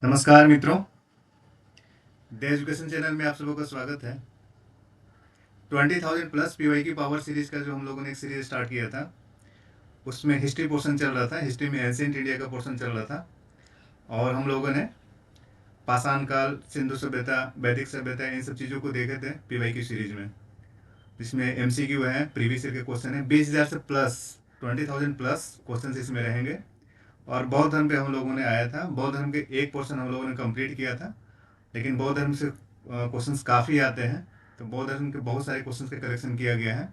नमस्कार मित्रों, the education channel में आप सबों का स्वागत है। 20,000 प्लस पीवाई की पावर सीरीज का जो हम लोगों ने एक सीरीज स्टार्ट किया था, उसमें हिस्ट्री पोर्शन चल रहा था। हिस्ट्री में एंशिएंट इंडिया का पोर्शन चल रहा था और हम लोगों ने पाषाण काल, सिंधु सभ्यता, वैदिक सभ्यता, इन सब चीज़ों को देखे थे पीवाई की सीरीज में, जिसमें एमसीक्यू है, प्रीवियस ईयर के क्वेश्चन है। 20,000 से प्लस 20,000 प्लस क्वेश्चन इसमें रहेंगे। और बौद्ध धर्म पे हम लोगों ने आया था। बौद्ध धर्म के एक पोर्शन हम लोगों ने कंप्लीट किया था, लेकिन बौद्ध धर्म से क्वेश्चंस काफ़ी आते हैं, तो बौद्ध धर्म के बहुत सारे क्वेश्चंस का कलेक्शन किया गया है।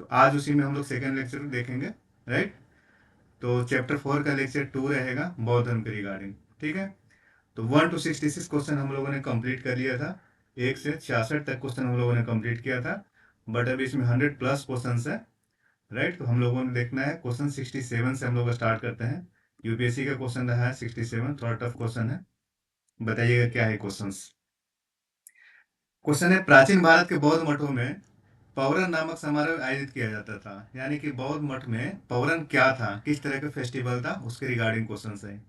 तो आज उसी में हम लोग सेकेंड लेक्चर देखेंगे, राइट। तो चैप्टर 4 का लेक्चर 2 रहेगा बौद्ध धर्म के रिगार्डिंग, ठीक है। तो 1 to 66 क्वेश्चन हम लोगों ने कंप्लीट कर लिया था। 1 से 66 तक क्वेश्चन हम लोगों ने कंप्लीट किया था, बट अभी इसमें 100 प्लस क्वेश्चन है, राइट। तो हम लोगों ने देखना है क्वेश्चन 67 से हम लोग स्टार्ट करते हैं। यूपीएससी का क्वेश्चन रहा है 67, थोड़ा टफ क्वेश्चन है। बताइएगा क्या है क्वेश्चन। क्वेश्चन है, प्राचीन भारत के बौद्ध मठों में पौरन नामक समारोह आयोजित किया जाता था। यानी कि बौद्ध मठ में पौरन क्या था, किस तरह का फेस्टिवल था, उसके रिगार्डिंग क्वेश्चन है।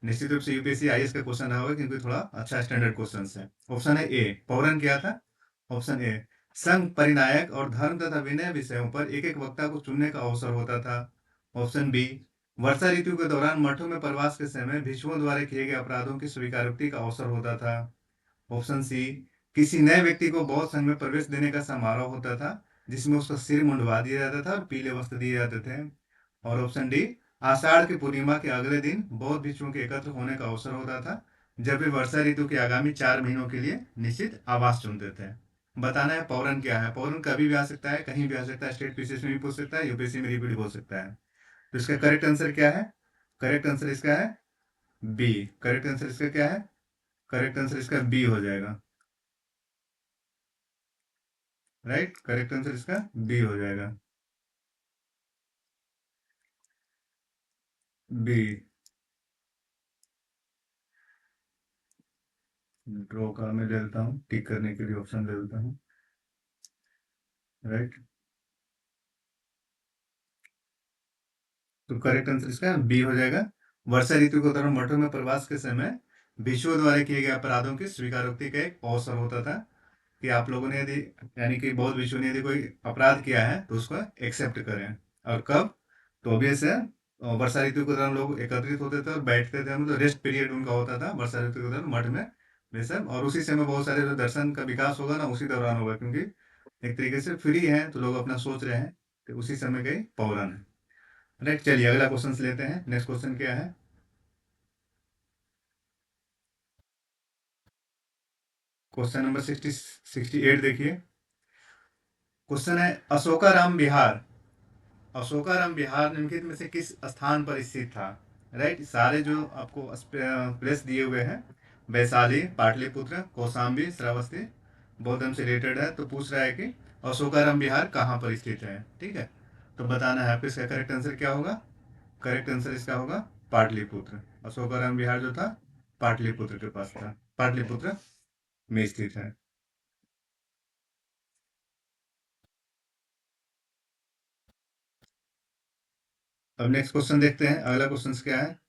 निश्चित रूप से यूपीएससी आईएएस का क्वेश्चन रहा होगा, क्योंकि थोड़ा अच्छा स्टैंडर्ड क्वेश्चन है। ऑप्शन है ए, पौरन क्या था। ऑप्शन ए, संघ, परिनायक और धर्म तथा विनय विषयों पर एक एक वक्ता को चुनने का अवसर होता था। ऑप्शन बी, वर्षा ऋतु के दौरान मठों में प्रवास के समय भिक्षुओं द्वारा किए गए अपराधों की स्वीकारोक्ति का अवसर होता था। ऑप्शन सी, किसी नए व्यक्ति को बौद्ध संघ में प्रवेश देने का समारोह होता था, जिसमें उसका सिर मुंडवा दिया जाता था और पीले वस्त्र दिए जाते थे। और ऑप्शन डी, आषाढ़ की पूर्णिमा के अगले दिन बौद्ध भिक्षुओं के एकत्र होने का अवसर होता था, जब वे वर्षा ऋतु के आगामी 4 महीनों के लिए निश्चित आवास चुनते थे। बताना है पौरन क्या है। पौरन कभी भी आ सकता है, कहीं भी आ सकता है, स्टेट पीसीएस में भी पूछ सकता है, यूपीएससी में रिपीट हो सकता है। तो इसका करेक्ट आंसर क्या है? करेक्ट आंसर इसका है बी। करेक्ट आंसर इसका क्या है? करेक्ट आंसर इसका बी हो जाएगा, राइट। करेक्ट आंसर इसका बी हो जाएगा, बी। ड्रॉ का मैं ले लेता हूँ, टिक करने के लिए ऑप्शन ले लेता हूँ, राइट। तो करेक्ट आंसर इसका बी हो जाएगा। वर्षा ऋतु के दौरान मठों में प्रवास के समय भिक्षुओं द्वारा किए गए अपराधों की स्वीकारोक्ति का एक अवसर होता था, कि आप लोगों ने यदि, यानी कि बौद्ध भिक्षु ने यदि कोई अपराध किया है तो उसको एक्सेप्ट करें। और कब? तो ऑब्वियस है, वर्षा ऋतु के दौरान लोग एकत्रित होते थे और बैठते थे, मतलब रेस्ट पीरियड उनका होता था वर्षा ऋतु के दौरान मठ में, बेशक। और उसी समय बहुत सारे जो दर्शन का विकास होगा ना, उसी दौरान होगा, क्योंकि एक तरीके से फ्री है तो लोग अपना सोच रहे हैं, तो उसी समय का ही पौराण है, राइट। चलिए अगला क्वेश्चन लेते हैं। नेक्स्ट क्वेश्चन क्या है? क्वेश्चन नंबर 68 देखिए। क्वेश्चन है, अशोकाराम विहार, अशोकाराम विहार निम्नलिखित में से किस स्थान पर स्थित था, राइट। सारे जो आपको प्लेस दिए हुए हैं, वैशाली, पाटलिपुत्र, कौशाम्बी, श्रावस्ती, बौद्ध धर्म से रिलेटेड है, तो पूछ रहा है कि अशोकाराम विहार कहाँ पर स्थित है, ठीक है। तो बताना है आपको इसका करेक्ट आंसर क्या होगा। करेक्ट आंसर इसका होगा पाटलिपुत्र। अशोकाराम विहार जो था पाटलिपुत्र के पास था, पाटलिपुत्र में स्थित है। अब नेक्स्ट क्वेश्चन देखते हैं, अगला क्वेश्चन क्या है।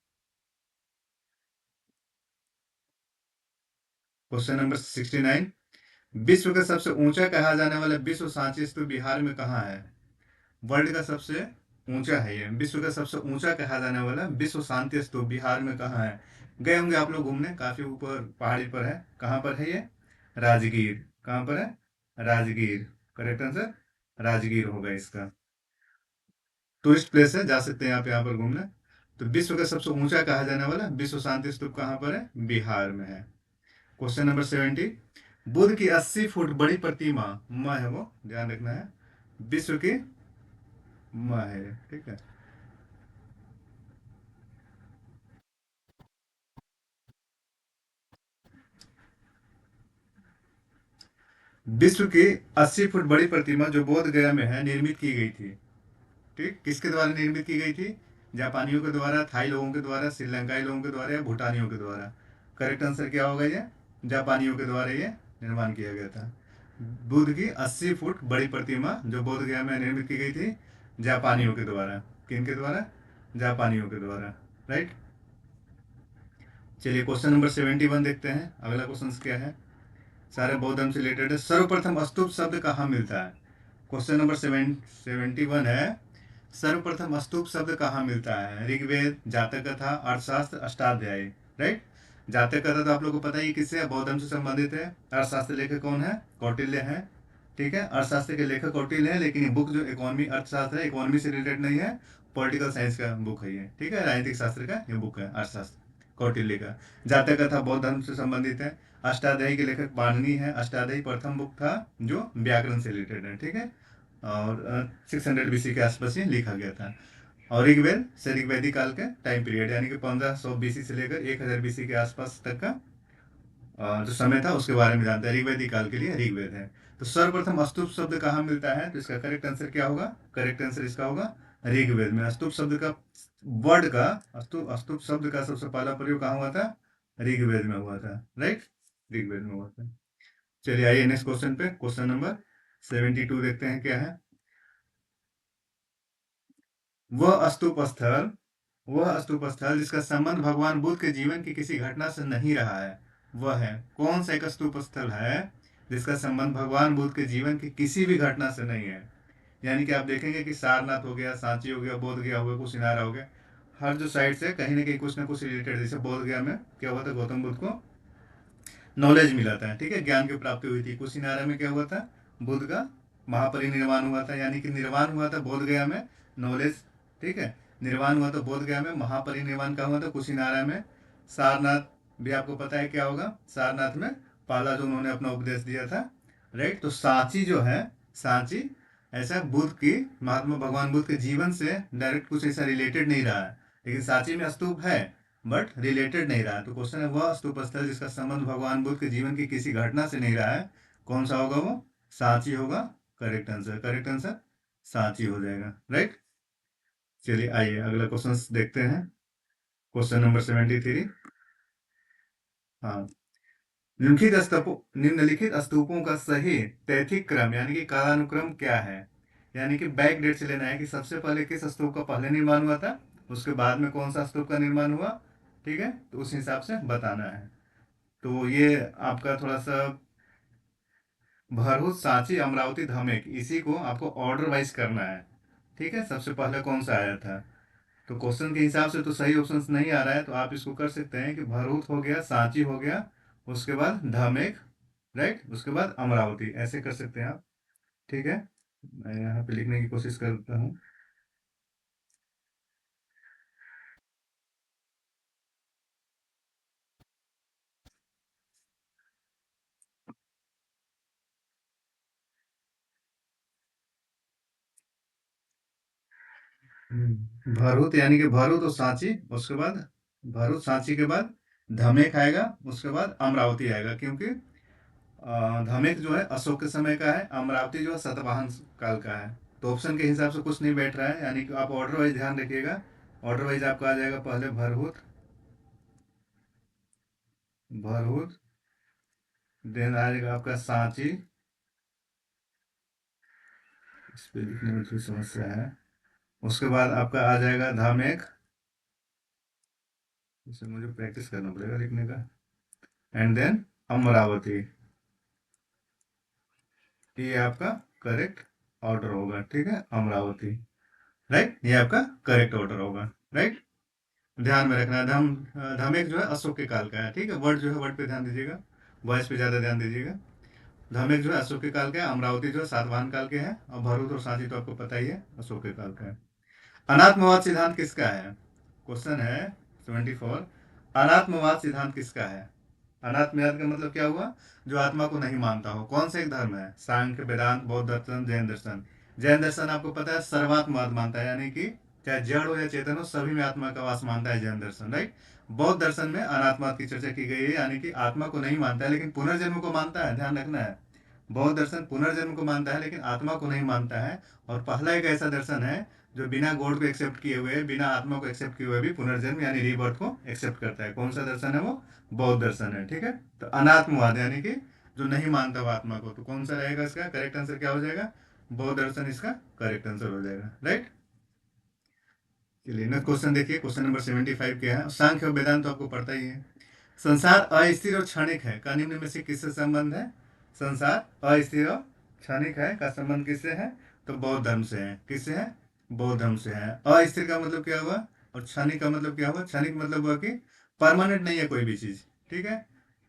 क्वेश्चन नंबर 69, विश्व का सबसे ऊंचा कहा जाने वाला विश्व शांति स्तूप बिहार में कहाँ है। वर्ल्ड का सबसे ऊंचा है ये, विश्व का सबसे ऊंचा कहा जाने वाला विश्व शांति स्तूप बिहार में कहाँ है। गए होंगे आप लोग घूमने, काफी ऊपर पहाड़ी पर है। कहाँ पर है ये? राजगीर। कहाँ पर है? राजगीर। करेक्ट आंसर राजगीर होगा इसका। टूरिस्ट प्लेस है, जा सकते हैं आप यहाँ पर घूमने। तो विश्व का सबसे ऊंचा कहा जाने वाला विश्व शांति स्तूप कहाँ पर है? बिहार में है। क्वेश्चन नंबर 70, बुद्ध की 80 फुट बड़ी प्रतिमा, माँ है वो, ध्यान रखना है, विश्व की माँ है, ठीक है। विश्व की 80 फुट बड़ी प्रतिमा जो बोध गया में है, निर्मित की गई थी, ठीक। किसके द्वारा निर्मित की गई थी? जापानियों के द्वारा, थाई लोगों के द्वारा, श्रीलंकाई लोगों के द्वारा या भूटानियों के द्वारा। करेक्ट आंसर क्या होगा? ये जापानियों के द्वारा ये निर्माण किया गया था। बुद्ध की 80 फुट बड़ी प्रतिमा जो बोध गया में निर्मित की गई थी, जापानियों के द्वारा। किन के द्वारा? जापानियों के द्वारा, राइट। चलिए क्वेश्चन नंबर 71 देखते हैं। अगला क्वेश्चन क्या है, सारे बौद्ध धर्म से रिलेटेड है। सर्वप्रथम स्तूप शब्द कहाँ मिलता है? क्वेश्चन नंबर 71 है, सर्वप्रथम स्तूप शब्द कहाँ मिलता है? ऋग्वेद, जातक कथा, अर्थशास्त्र, अष्टाध्यायी। राइट। जातक कथा तो आप लोगों को पता ही किससे है, बौद्ध धर्म से संबंधित है। अर्थशास्त्र लेखक कौन है? कौटिल्य है। ठीक है, अर्थशास्त्र के लेखक कौटिल्य है, लेकिन ये बुक जो इकोनॉमी अर्थशास्त्र है, इकोनॉमी से रिलेटेड नहीं है, पॉलिटिकल साइंस का बुक है ये। ठीक है, राजनीतिक शास्त्र का ये बुक है अर्थशास्त्र, कौटिल्य का। जातक कथा बौद्ध धर्म से संबंधित है। अष्टाध्यायी के लेखक पाणिनि है। अष्टाध्यायी प्रथम बुक था जो व्याकरण से रिलेटेड है। ठीक है, और 600 BC के आसपास ये लिखा गया था। और ऋग्वेद से ऋग्वेदिक काल के टाइम पीरियड, यानी कि 1500 BC से लेकर 1000 BC के आसपास तक का जो समय था उसके बारे में जानते हैं। ऋग्वेदिक काल के लिए ऋग्वेद है। तो सर्वप्रथम स्तूप शब्द कहाँ मिलता है? तो इसका करेक्ट आंसर क्या होगा? करेक्ट आंसर इसका होगा ऋग्वेद में। स्तूप शब्द का वर्ड का स्तूप स्तूप शब्द का सबसे पहला प्रयोग कहाँ हुआ था? ऋग्वेद में हुआ था। राइट, ऋग्वेद में हुआ था। चलिए आइए नेक्स्ट क्वेश्चन पे, क्वेश्चन नंबर 72 देखते हैं क्या है। वह स्तूप स्थल वह स्तूप स्थल जिसका संबंध भगवान बुद्ध के जीवन की किसी घटना से नहीं रहा है, वह है कौन सा? एक स्तूप स्थल है जिसका संबंध भगवान बुद्ध के जीवन की किसी भी घटना से नहीं है। यानी कि आप देखेंगे कि सारनाथ हो गया, सांची हो गया, बोध गया हो गया, कुशिनारा हो गया, हर जो साइड से कहीं ना कुछ रिलेटेड। जैसे बोध गया में क्या हुआ था, गौतम बुद्ध को नॉलेज मिला था। ठीक है, ज्ञान की प्राप्ति हुई थी। कुशिनारा में क्या हुआ था? बुद्ध का महापरिनिर्वाण हुआ था, यानी कि निर्वाण हुआ था बोध गया में, नॉलेज। ठीक है, निर्वाण हुआ था बोध गया में, महापरिनिर्वाण का हुआ था कुशिनारा में। सारनाथ भी आपको पता है क्या होगा, सारनाथ में पहला जो उन्होंने अपना उपदेश दिया था। राइट, तो सांची जो है, सांची ऐसा बुद्ध की, महात्मा भगवान बुद्ध के जीवन से डायरेक्ट कुछ ऐसा रिलेटेड नहीं रहा है, लेकिन सांची में स्तूप है बट रिलेटेड नहीं रहा। तो क्वेश्चन है, वह स्तूप स्थल जिसका संबंध भगवान बुद्ध के जीवन की किसी घटना से नहीं रहा है, कौन सा होगा वो? सांची होगा। Correct answer, correct answer Sanchi हो जाएगा। राइट। चलिए आइए अगला क्वेश्चन देखते हैं, क्वेश्चन नंबर 73। हाँ, निम्नलिखित स्तूपों का सही तैथिक क्रम यानी कि कालानुक्रम क्या है? यानी कि बैक डेट से लेना है कि सबसे पहले किस स्तूप का पहले निर्माण हुआ था, उसके बाद में कौन सा स्तूप का निर्माण हुआ। ठीक है, तो उस हिसाब से बताना है। तो ये आपका थोड़ा सा भरूच, सांची, अमरावती, धमेक, इसी को आपको ऑर्डर वाइज करना है। ठीक है, सबसे पहले कौन सा आया था? तो क्वेश्चन के हिसाब से तो सही ऑप्शन नहीं आ रहा है, तो आप इसको कर सकते हैं कि भरूच हो गया, सांची हो गया, उसके बाद धमेक, राइट, उसके बाद अमरावती, ऐसे कर सकते हैं आप। ठीक है, मैं यहाँ पे लिखने की कोशिश करता हूँ। भरूच यानी कि भरूच और सांची, उसके बाद भरूच सांची के बाद धमेक आएगा, उसके बाद अमरावती आएगा। क्योंकि धमेक जो है अशोक के समय का है, अमरावती जो है सतवाहन काल का है। तो ऑप्शन के हिसाब से कुछ नहीं बैठ रहा है, यानी कि आप ऑर्डर वाइज ध्यान रखिएगा। ऑर्डर वाइज आपका आ जाएगा, पहले भरहुत, भरहुत, देन आएगा आपका सांची, इस पे लिखने में थोड़ी समस्या है। उसके बाद आपका आ जाएगा धामेक, इसे मुझे प्रैक्टिस करना पड़ेगा लिखने का। एंड देन अमरावती, ये आपका करेक्ट ऑर्डर होगा। ठीक है, अमरावती, राइट, ये आपका करेक्ट ऑर्डर होगा। राइट, ध्यान में रखना है। धमेक जो है अशोक के काल का है। ठीक है, वर्ड जो है वर्ड पे ध्यान दीजिएगा, वॉइस पे ज्यादा ध्यान दीजिएगा। धमेक जो है अशोक के काल का है, अमरावती जो है सातवाहन काल के हैं, और भरूच और सांची तो आपको पता ही है अशोक के काल का है। अनात्मवाद सिद्धांत किसका है? क्वेश्चन है 74, अनात्मवाद सिद्धांत किसका है? अनात्मवाद का मतलब क्या हुआ? जो आत्मा को नहीं मानता हो। कौन सा एक धर्म है? सांख्य, वेदांत, बौद्ध दर्शन, जैन दर्शन। जैन दर्शन आपको पता है सर्वात्मवाद मानता है, यानी कि चाहे जड़ हो या चेतन हो सभी में आत्मा का वास मानता है जैन दर्शन। राइट। बौद्ध दर्शन में अनात्मवाद की चर्चा की गई है, यानी कि आत्मा को नहीं मानता है लेकिन पुनर्जन्म को मानता है, ध्यान रखना है। बौद्ध दर्शन पुनर्जन्म को मानता है लेकिन आत्मा को नहीं मानता है। और पहला एक ऐसा दर्शन है जो बिना गॉड को एक्सेप्ट किए हुए, बिना आत्मा को एक्सेप्ट किए हुए भी पुनर्जन्म यानी रीबर्थ को एक्सेप्ट करता है। कौन सा दर्शन है वो? बौद्ध दर्शन है। ठीक है, तो अनात्मवाद यानी कि जो नहीं मानता वो आत्मा को, तो कौन सा रहेगा इसका करेक्ट आंसर? क्या हो जाएगा? बौद्ध दर्शन इसका करेक्ट आंसर हो जाएगा। राइट। चलिए नेक्स्ट क्वेश्चन देखिए, क्वेश्चन नंबर 75 क्या है। सांख्य और वेदांत तो आपको पता ही है। संसार अस्थिर और क्षणिक है का निम्न में से किससे संबंध है? संसार अस्थिर और क्षणिक है का संबंध किससे है? तो बौद्ध धर्म से है। किससे है? बौद्ध धर्म से है। अस्थिर का मतलब क्या हुआ और क्षणिक का मतलब क्या हुआ? क्षणिक मतलब हुआ कि परमानेंट नहीं है कोई भी चीज। ठीक है,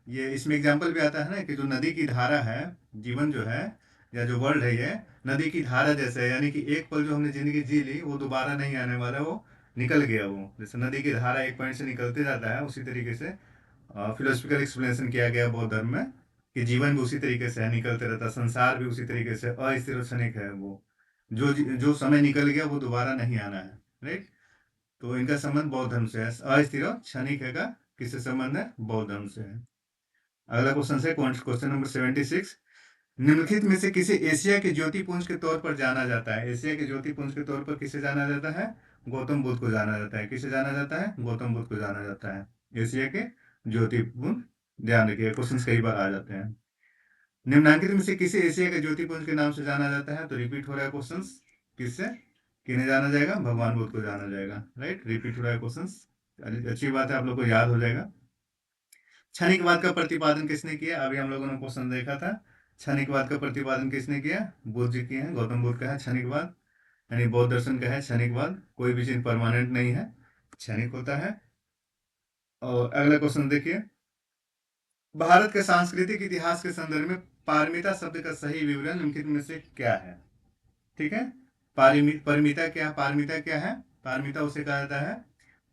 ये इसमें एग्जाम्पल भी आता है ना कि जो नदी की धारा है, जीवन जो है या जो वर्ल्ड है ये नदी की धारा जैसे है, यानी कि एक पल जो हमने जिंदगी जी ली वो दोबारा नहीं आने वाला, वो निकल गया। वो जैसे नदी की धारा एक पॉइंट से निकलते जाता है, उसी तरीके से फिलोसफिकल एक्सप्लेनेशन किया गया बौद्ध धर्म में कि जीवन भी उसी तरीके से है, निकलते रहता, संसार भी उसी तरीके से अस्थिर और क्षणिक है। वो जो जो समय निकल गया वो दोबारा नहीं आना है। राइट, तो इनका संबंध बौद्ध धर्म से है। अस्थिर और क्षणिक है का किससे संबंध है? बौद्ध धर्म से है। अगला क्वेश्चन है क्वेश्चन नंबर 76। निम्नलिखित में से किसे एशिया के ज्योतिपुंज के तौर पर जाना जाता है? एशिया के ज्योतिपुंज के तौर पर किसे जाना जाता है? गौतम बुद्ध को जाना जाता है। किसे जाना जाता है? गौतम बुद्ध को जाना जाता है। एशिया के ज्योतिपुंज, ध्यान रखिए क्वेश्चन कई बार आ जाते हैं। निम्नांकित में से किसे एशिया के ज्योतिपुंज के नाम से जाना जाता है? तो रिपीट हो रहा है क्वेश्चन, किससे किन्हें जाना जाएगा? भगवान बुद्ध को जाना जाएगा। राइट, रिपीट हो रहा है क्वेश्चन, अच्छी बात है, आप लोग को याद हो जाएगा। क्षणिकवाद का प्रतिपादन किसने किया? अभी हम लोगों ने क्वेश्चन देखा था, क्षणिकवाद का प्रतिपादन किसने किया? बुद्ध जी किए हैं। गौतम बुद्ध का है क्षणिकवाद, यानी बौद्ध दर्शन का है क्षणिकवाद। कोई भी चीज परमानेंट नहीं है, क्षणिक होता है। और अगला क्वेश्चन देखिए, भारत के सांस्कृतिक इतिहास के संदर्भ में पारमिता शब्द का सही विवरण निम्नलिखित में से क्या है? ठीक है, परिमिता क्या, पारमिता क्या है? पारमिता उसे कहा जाता है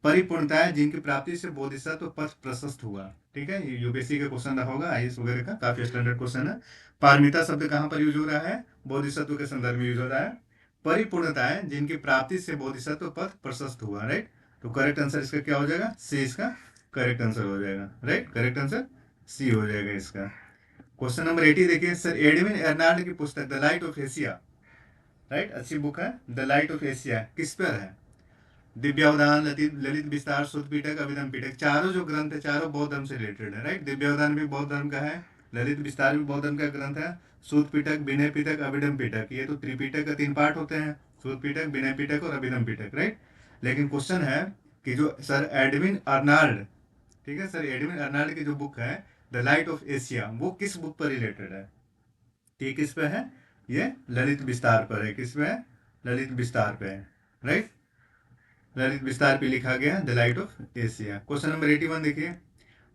परिपूर्णता है जिनकी प्राप्ति से बोधिसत्व पथ प्रशस्त हुआ। ठीक है, ये यूपीएससी का क्वेश्चन रहा होगा, आईएएस वगैरह का, काफी स्टैंडर्ड क्वेश्चन है। पारमिता शब्द कहाँ पर यूज हो रहा है? बोधिसत्व के संदर्भ में यूज हो रहा है। परिपूर्णता है जिनकी प्राप्ति से बोधिसत्व पथ प्रशस्त हुआ। राइट, तो करेक्ट आंसर इसका क्या हो जाएगा? सी इसका करेक्ट आंसर हो जाएगा। राइट, करेक्ट आंसर सी हो जाएगा इसका। क्वेश्चन नंबर 80 देखिए, सर एडविन एर्नाल्ड की पुस्तक the light of Asia, right, अच्छी बुक है, द लाइट ऑफ एशिया किस पर है? दिव्यावधान, ललित विस्तार, शुद्ध पिटक, अभिधम पिटक, चारों जो ग्रंथ है चारों बौद्ध धर्म से रिलेटेड है। राइट, दिव्यावधान भी बौद्ध धर्म का है, ललित विस्तार भी बौद्ध धर्म का ग्रंथ है, शुद्ध पिटक, विनय पिटक, अभिधम पिटक, ये तो त्रिपिटक का 3 पार्ट होते हैं, शुद्ध पिटक, विनय पिटक और अभिधम पिटक। राइट, लेकिन क्वेश्चन है कि जो सर एडविन अर्नाल्ड, ठीक है, सर एडविन अर्नाल्ड की जो बुक है द लाइट ऑफ एशिया, वो किस बुक पर रिलेटेड है? ठीक, किस पे है? ये ललित विस्तार पर है। किस पे है? ललित विस्तार पे है। राइट, ललित विस्तार पे लिखा गया the light of Asia. Question number 81 देखिए,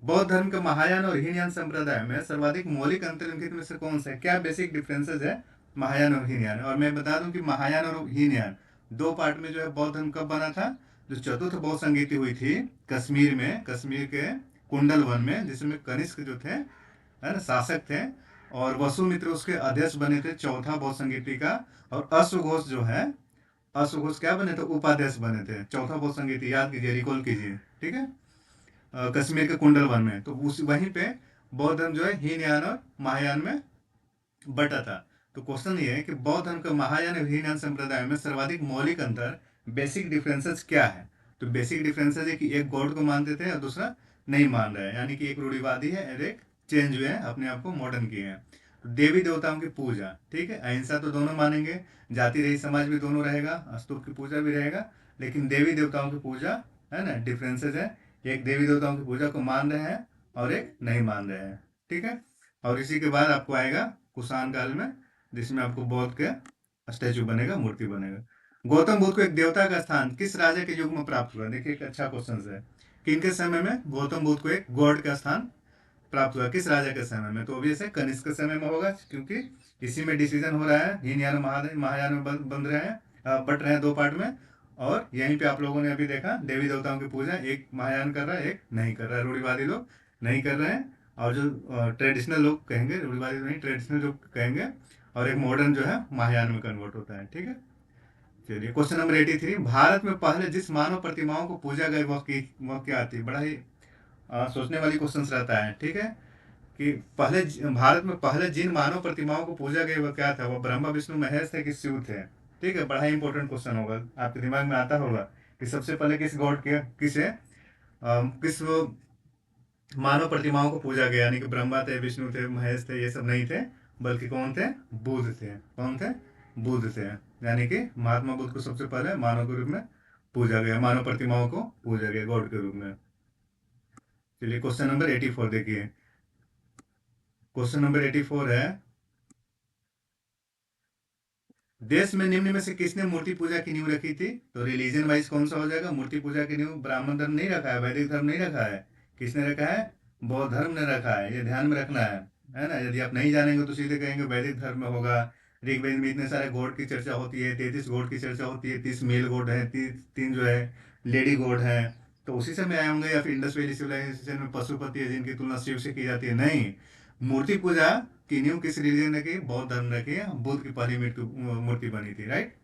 बौद्ध धर्म के महायान और हीनयान संप्रदाय में सर्वाधिक मौलिक अंतर निम्नलिखित में से कौन सा है? क्या बेसिक डिफरेंसेस है महायान और हीनयान? और मैं बता दूं कि महायान और हीनयान दो पार्ट में जो है बौद्ध धर्म कब बना था? जो चतुर्थ बौद्ध संगीति हुई थी कश्मीर में, कश्मीर के कुंडल वन में, जिसमें कनिष्क जो थे, है ना, शासक थे, और वसुमित्र उसके अध्यक्ष बने थे चौथा बौद्ध संगीति का, और अश्वघोष जो है, अश्वघोष क्या बने थे? उपाध्यक्ष बने थे चौथा बौद्ध संगीति, याद कीजिए, रिकॉल कीजिए। ठीक है, कश्मीर के कुंडल वन में, तो उस वहीं पे बौद्ध धर्म जो है हीनयान और महायान में बटा था। तो क्वेश्चन ये है कि बौद्ध धर्म का महायान और हीनयान संप्रदाय में सर्वाधिक मौलिक अंतर, बेसिक डिफरेंसेस क्या है? तो बेसिक डिफरेंसेस है कि एक गॉड को मानते थे और दूसरा नहीं मान रहे हैं, यानी कि एक रूढ़िवादी है और एक चेंज हुए हैं, अपने आप को मॉडर्न किए हैं। तो देवी देवताओं की पूजा, ठीक है, अहिंसा तो दोनों मानेंगे, जाति रही समाज भी दोनों रहेगा, स्तूप की पूजा भी रहेगा, लेकिन देवी देवताओं की पूजा, है ना, डिफरेंसेस है। एक देवी देवताओं की पूजा को मान रहे हैं और एक नहीं मान रहे हैं। ठीक है, और इसी के बाद आपको आएगा कुषाण काल में, जिसमें आपको बौद्ध के स्टैचू बनेगा, मूर्ति बनेगा। गौतम बुद्ध को एक देवता का स्थान किस राजा के युग में प्राप्त हुआ? देखिए एक अच्छा क्वेश्चन है, किनके समय में गौतम बुद्ध को एक गॉड का स्थान प्राप्त हुआ? किस राजा के समय में? तो ऑब्वियस है कनिष्क के समय में होगा, क्योंकि इसी में डिसीजन हो रहा है, हीनयान महायान में बन रहे हैं, बट रहे हैं दो पार्ट में। और यहीं पे आप लोगों ने अभी देखा देवी देवताओं की पूजा, एक महायान कर रहा है एक नहीं कर रहा है, रूढ़िवादी लोग नहीं कर रहे हैं, और जो ट्रेडिशनल लोग कहेंगे, रूढ़िवादी नहीं, ट्रेडिशनल लोग कहेंगे, और एक मॉडर्न जो है महायान में कन्वर्ट होता है। ठीक है, चलिए क्वेश्चन नंबर 83, भारत में पहले जिस मानव प्रतिमाओं को पूजा गई वह क्या थी? बड़ा ही सोचने वाली क्वेश्चन रहता है। ठीक है, कि पहले भारत में पहले जिन मानव प्रतिमाओं को पूजा गई वह क्या था? वह ब्रह्मा विष्णु महेश थे कि शिव थे? ठीक है, बड़ा ही इंपॉर्टेंट क्वेश्चन होगा, आपके दिमाग में आता होगा कि सबसे पहले किस गॉड के किस मानव प्रतिमाओं को पूजा गया, यानी कि ब्रह्मा थे, विष्णु थे, महेश थे, ये सब नहीं थे, बल्कि कौन थे? बुद्ध थे। कौन थे? बुद्ध थे, यानी कि महात्मा बुद्ध को सबसे पहले मानव के रूप में पूजा गया, मानव प्रतिमाओं को पूजा गया गॉड के रूप में। चलिए क्वेश्चन नंबर 84 देखिए। क्वेश्चन नंबर 84 है, देश में निम्न में से किसने मूर्ति पूजा की नींव रखी थी? तो रिलीजन वाइज कौन सा हो जाएगा? मूर्ति पूजा की नींव ब्राह्मण धर्म नहीं रखा है, वैदिक धर्म नहीं रखा है, किसने रखा है? बौद्ध धर्म ने रखा है। ये ध्यान में रखना है ना। यदि आप नहीं जानेंगे तो सीधे कहेंगे वैदिक धर्म में होगा। ऋग्वेद में इतने सारे गॉड की चर्चा होती है, 33 गॉड की चर्चा होती है, 30 मेल गॉड है, तीन जो है लेडी गॉड है। तो उसी से में आए होंगे, या फिर इंडस वैली सिविलाइजेशन में पशुपति है जिनकी तुलना शिव से की जाती है? नहीं। मूर्ति पूजा की नींव किस रिलीजन ने की? बौद्ध धर्म ने की। बुद्ध की पहली मूर्ति बनी थी, राइट।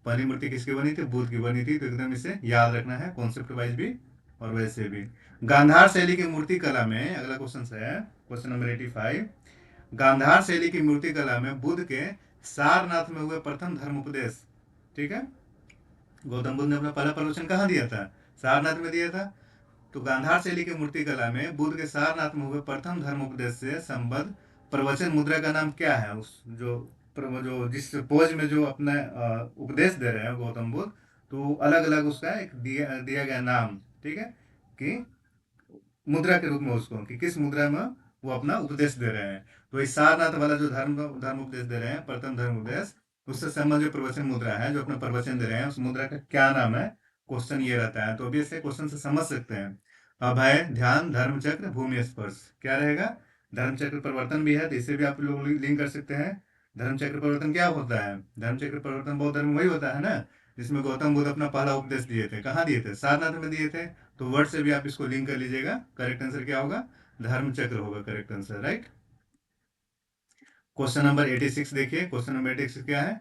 पहली मूर्ति किसकी बनी थी? बुद्ध की बनी थी। तो एकदम इसे याद रखना है, कॉन्सेप्ट वाइज भी और वैसे भी। गांधार शैली की मूर्ति कला में, अगला क्वेश्चन है क्वेश्चन नंबर 85, गांधार शैली की मूर्ति कला में बुद्ध के सारनाथ में हुए प्रथम धर्म उपदेश, ठीक है, गौतम बुद्ध ने अपना पहला प्रवचन कहाँ दिया था? सारनाथ में दिया था। तो गांधार शैली की मूर्ति कला में बुद्ध के सारनाथ में हुए प्रथम धर्म उपदेश से संबद्ध प्रवचन मुद्रा का नाम क्या है? उस जो जिस पोज में जो अपना उपदेश दे रहे हैं गौतम बुद्ध, तो अलग अलग उसका एक दिया गया नाम, ठीक है, कि मुद्रा के रूप में उसको, कि किस मुद्रा में वो अपना उपदेश दे रहे हैं। तो इस सारनाथ वाला जो धर्म धर्म उपदेश दे रहे हैं, प्रथम धर्म उपदेश, उससे संबंधित जो प्रवचन मुद्रा है, जो अपना प्रवचन दे रहे हैं, उस मुद्रा का क्या नाम है? क्वेश्चन ये रहता है। तो अभी इसे क्वेश्चन से समझ सकते हैं। अभय, ध्यान, धर्म चक्र, भूमि स्पर्श, क्या रहेगा? धर्म चक्र परिवर्तन भी है, तो इसे भी आप लोग लिंक कर सकते हैं। धर्म चक्र परिवर्तन क्या होता है? धर्म चक्र परिवर्तन बौद्ध धर्म वही होता है ना, जिसमें गौतम बुद्ध अपना पहला उपदेश दिए थे। कहाँ दिए थे? सारनाथ में दिए थे। तो वर्ड से भी आप इसको लिंक कर लीजिएगा। करेक्ट आंसर क्या होगा? धर्म चक्र होगा correct answer, right. Question number 86 देखिए। क्वेश्चन नंबर 86 क्या है?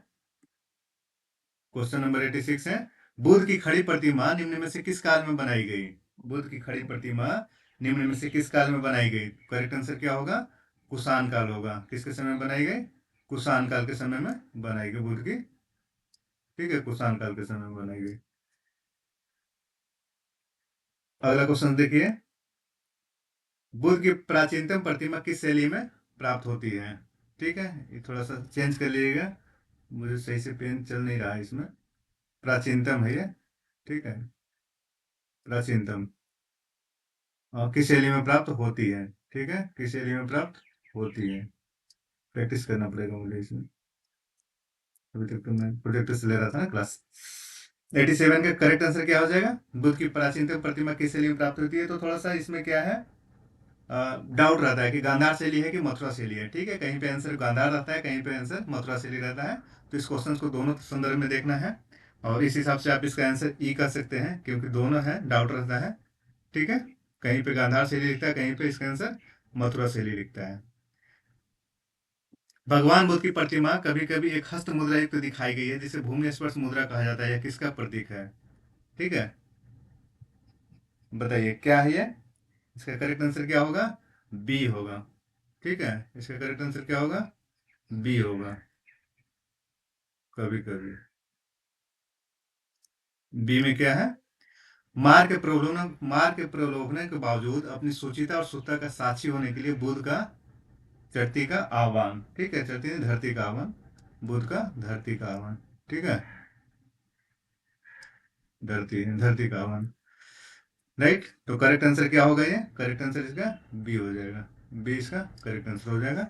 क्वेश्चन नंबर 86 है, बुद्ध की खड़ी प्रतिमा निम्न में से किस काल में बनाई गई? बुद्ध की खड़ी प्रतिमा निम्न में से किस काल में बनाई गई? करेक्ट आंसर क्या होगा? कुषाण काल होगा। किसके समय में बनाई गई? कुषाण काल के समय में बनाई गई बुद्ध की, ठीक है, कुषाण काल के समय में बनाई गई। अगला क्वेश्चन देखिए, बुद्ध की प्राचीनतम प्रतिमा किस शैली में प्राप्त होती है? ठीक है, ये थोड़ा सा चेंज कर लीजिएगा, मुझे सही से पेन चल नहीं रहा है इसमें। प्राचीनतम है ये, ठीक है, प्राचीनतम। और किस शैली में प्राप्त होती है? ठीक है, किस शैली में प्राप्त होती है? प्रैक्टिस करना पड़ेगा मुझे इसमें। अभी तक तो मैं प्रोजेक्टर से ले रहा था ना क्लास। 87 का करेक्ट आंसर क्या हो जाएगा? बुद्ध की प्राचीनतम प्रतिमा किस शैली में प्राप्त होती है? तो थोड़ा सा इसमें क्या है, डाउट रहता है कि गांधार शैली है कि मथुरा शैली है, ठीक है। कहीं पे आंसर गांधार रहता है, कहीं पे आंसर मथुरा शैली रहता है। तो इस क्वेश्चन को दोनों संदर्भ में देखना है, और इस हिसाब से आप इसका आंसर ई कर सकते हैं, क्योंकि दोनों है, डाउट रहता है, ठीक है। कहीं पे गांधार शैली लिखता है, कहीं पे इसका आंसर मथुरा शैली लिखता है। भगवान बुद्ध की प्रतिमा कभी कभी एक हस्त मुद्रा युक्त दिखाई गई है, जिसे भूमि स्पर्श मुद्रा कहा जाता है। यह किसका प्रतीक है? ठीक है, बताइए क्या है ये? इसका करेक्ट आंसर क्या होगा? बी होगा, ठीक है। इसका करेक्ट आंसर क्या होगा? बी होगा। कभी कभी बी में क्या है? मार के प्रलोभन के बावजूद अपनी सुचिता और शुद्धता का साक्षी होने के लिए बुद्ध का धरती का आह्वान, ठीक है, धरती धरती का आह्वान, बुद्ध का धरती का आह्वान, ठीक है, धरती धरती का आह्वान, राइट। तो करेक्ट आंसर क्या होगा? ये करेक्ट आंसर इसका बी हो जाएगा। बी इसका करेक्ट आंसर हो जाएगा।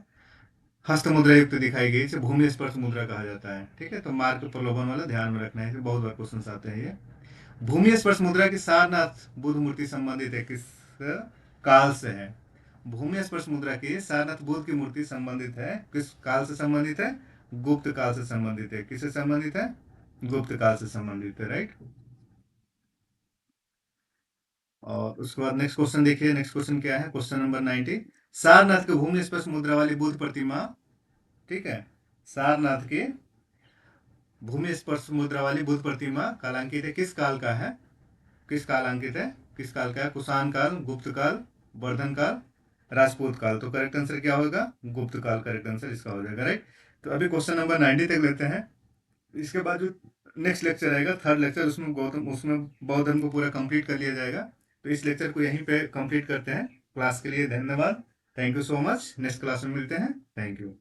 हस्त मुद्रा युक्त दिखाई गई, इसे भूमि स्पर्श मुद्रा कहा जाता है, ठीक है। तो मार्ग प्रलोभन वाला ध्यान में रखना है, इसमें बहुत बार क्वेश्चन आते हैं ये। भूमि स्पर्श मुद्रा की सारनाथ बुद्ध मूर्ति संबंधित है, किस काल से है? भूमि स्पर्श मुद्रा की सारनाथ बुद्ध की मूर्ति संबंधित है, किस काल से संबंधित है? गुप्त काल से संबंधित है। किससे संबंधित है? गुप्त काल से संबंधित है, राइट। और उसके बाद नेक्स्ट क्वेश्चन देखिए। नेक्स्ट क्वेश्चन क्या है? क्वेश्चन नंबर 90, सारनाथ की भूमि स्पर्श मुद्रा वाली बुद्ध प्रतिमा, ठीक है, सारनाथ की भूमि स्पर्श मुद्रा वाली बुद्ध प्रतिमा कालांकित है, किस काल का है? किस काल अंकित है? किस काल का है? कुषाण काल, गुप्त काल, वर्धन काल, राजपूत काल। तो करेक्ट आंसर क्या होगा? गुप्त काल करेक्ट आंसर इसका हो जाएगा, राइट। तो अभी क्वेश्चन नंबर 90 तक लेते हैं। इसके बाद जो नेक्स्ट लेक्चर आएगा, थर्ड लेक्चर, उसमें बौद्ध धर्म को पूरा कंप्लीट कर लिया जाएगा। तो इस लेक्चर को यहीं पे कंप्लीट करते हैं। क्लास के लिए धन्यवाद, thank you so much. Next class में मिलते हैं, थैंक यू।